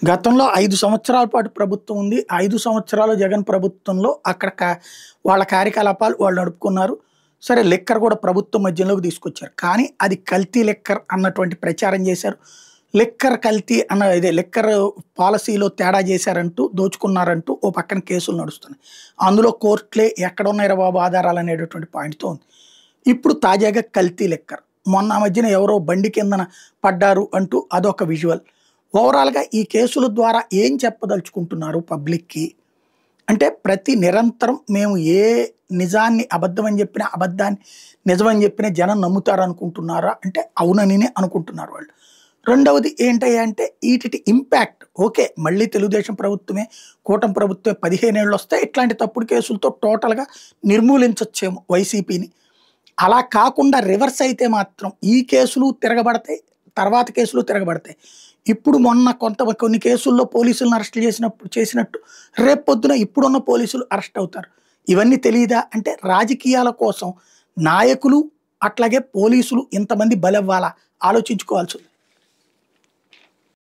గతంలో 5 సంవత్సరాల పాటు ప్రభుత్వం ఉంది. 5 సంవత్సరాలు జగన్ ప్రభుత్వంలో అక్కడ వాళ్ళ కార్యకలాపాలు వాళ్ళు నడుపుకున్నారు. సరే లిక్కర్ కూడా ప్రభుత్వం మధ్యలోకి తీసుకొచ్చారు. కానీ అది కల్తీ లిక్కర్ అన్నటువంటి ప్రచారం చేశారు. లిక్కర్ కల్తీ అన్న ఇదే లిక్కర్ పాలసీలో తేడా చేశారంటూ, దోచుకున్నారంటూ ఓ పక్కన కేసులు నడుస్తున్నాయి. అందులో కోర్టులే ఎక్కడున్నాయిరా బాబు ఆధారాలు అనేటటువంటి పాయింట్‌తో ఉంది. ఇప్పుడు తాజాగా కల్తీ లిక్కర్. మొన్న మధ్యన ఎవరో బండి కిందన పడ్డారు అంటూ అదొక విజువల్. ఓవరాల్‌గా ఈ కేసుల ద్వారా ఏం చెప్పదలుచుకుంటున్నారు పబ్లిక్‌కి? అంటే నిరంతరం మేము ఏ నిజాన్ని అబద్ధం అని చెప్పినా, అబద్ధాన్ని నిజమని చెప్పినా జనం నమ్ముతారనుకుంటున్నారా అంటే అవుననినే అనుకుంటున్నారు వాళ్ళు. రెండవది ఏంటయ్యా అంటే ఈటిటి ఇంపాక్ట్ ఓకే. మళ్ళీ తెలుగుదేశం ప్రభుత్వమే, కూటమి ప్రభుత్వమే 15 ఏళ్ళు వస్తే ఇట్లాంటి తప్పుడు కేసులతో టోటల్‌గా నిర్మూలించొచ్చేమో వైసీపీని. అలా కాకుండా రివర్స్ అయితే మాత్రం ఈ కేసులు తిరగబడతాయి, తర్వాత కేసులు తిరగబడతాయి. ఇప్పుడు మొన్న కొన్ని కేసుల్లో పోలీసులను అరెస్ట్ చేసినట్టు రేపు పొద్దున ఇప్పుడున్న పోలీసులు అరెస్ట్ అవుతారు. ఇవన్నీ తెలీదా? అంటే రాజకీయాల కోసం నాయకులు అట్లాగే పోలీసులు ఇంతమంది బలవ్వాలా ఆలోచించుకోవాల్సి ఉంది.